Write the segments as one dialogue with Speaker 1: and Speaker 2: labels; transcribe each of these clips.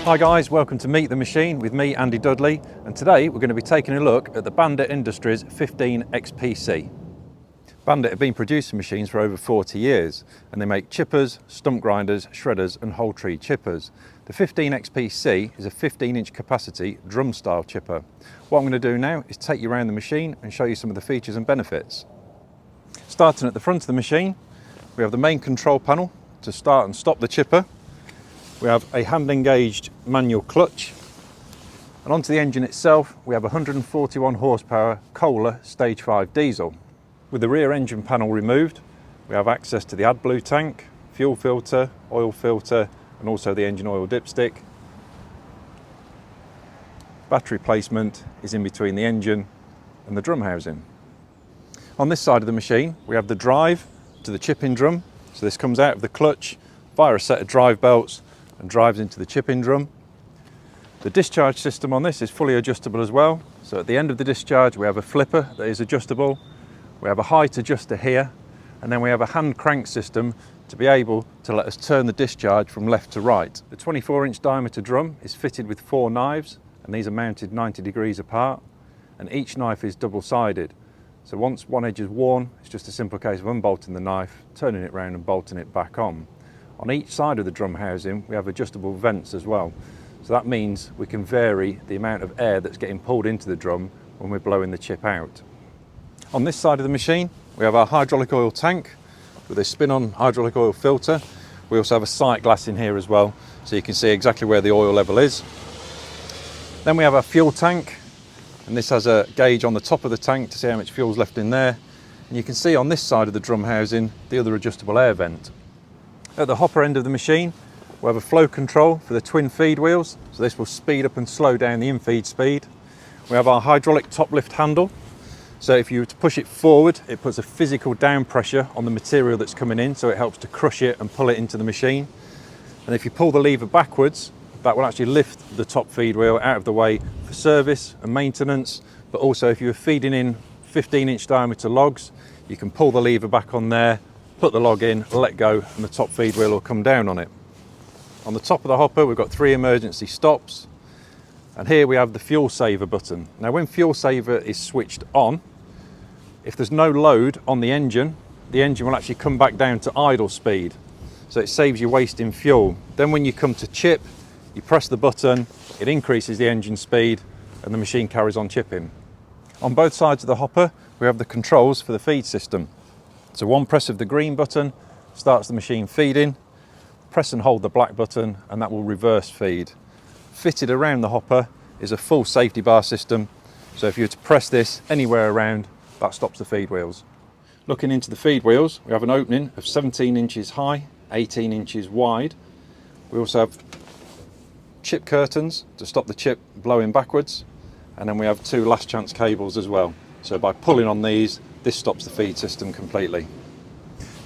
Speaker 1: Hi guys, welcome to Meet the Machine with me, Andy Dudley, and today we're going to be taking a look at the Bandit Industries 15 XPC. Bandit have been producing machines for over 40 years and they make chippers, stump grinders, shredders and whole tree chippers. The 15 XPC is a 15-inch capacity drum style chipper. What I'm going to do now is take you around the machine and show you some of the features and benefits. Starting at the front of the machine, we have the main control panel to start and stop the chipper. We have a hand engaged manual clutch, and onto the engine itself we have a 141 horsepower Kohler stage 5 diesel. With the rear engine panel removed, we have access to the AdBlue tank, fuel filter, oil filter and also the engine oil dipstick. Battery placement is in between the engine and the drum housing. On this side of the machine we have the drive to the chipping drum, so this comes out of the clutch via a set of drive belts and drives into the chipping drum. The discharge system on this is fully adjustable as well, so at the end of the discharge we have a flipper that is adjustable, we have a height adjuster here, and then we have a hand crank system to be able to let us turn the discharge from left to right. The 24-inch diameter drum is fitted with 4 knives, and these are mounted 90 degrees apart, and each knife is double-sided. So once one edge is worn, it's just a simple case of unbolting the knife, turning it round and bolting it back on. On each side of the drum housing we have adjustable vents as well, so that means we can vary the amount of air that's getting pulled into the drum when we're blowing the chip out. On this side of the machine we have our hydraulic oil tank with a spin-on hydraulic oil filter. We also have a sight glass in here as well, so you can see exactly where the oil level is. Then we have our fuel tank, and this has a gauge on the top of the tank to see how much fuel is left in there, and you can see on this side of the drum housing the other adjustable air vent. At the hopper end of the machine we have a flow control for the twin feed wheels, so this will speed up and slow down the in-feed speed. We have our hydraulic top lift handle, so if you were to push it forward it puts a physical down pressure on the material that's coming in, so it helps to crush it and pull it into the machine. And if you pull the lever backwards, that will actually lift the top feed wheel out of the way for service and maintenance, but also if you were feeding in 15-inch diameter logs, you can pull the lever back on there, put the log in, let go, and the top feed wheel will come down on it. On the top of the hopper we've got 3 emergency stops, and here we have the fuel saver button. Now when fuel saver is switched on, if there's no load on the engine will actually come back down to idle speed, so it saves you wasting fuel. Then when you come to chip, you press the button, it increases the engine speed and the machine carries on chipping. On both sides of the hopper we have the controls for the feed system. So one press of the green button starts the machine feeding, press and hold the black button and that will reverse feed. Fitted around the hopper is a full safety bar system, so if you were to press this anywhere around, that stops the feed wheels. Looking into the feed wheels, we have an opening of 17 inches high, 18 inches wide. We also have chip curtains to stop the chip blowing backwards, and then we have 2 last chance cables as well, so by pulling on these, this stops the feed system completely.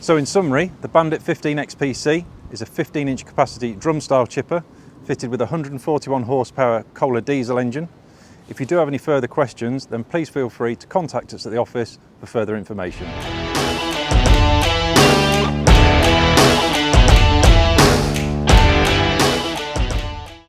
Speaker 1: So in summary, the Bandit 15 XPC is a 15-inch capacity drum style chipper fitted with a 141 horsepower Kohler diesel engine. If you do have any further questions, then please feel free to contact us at the office for further information.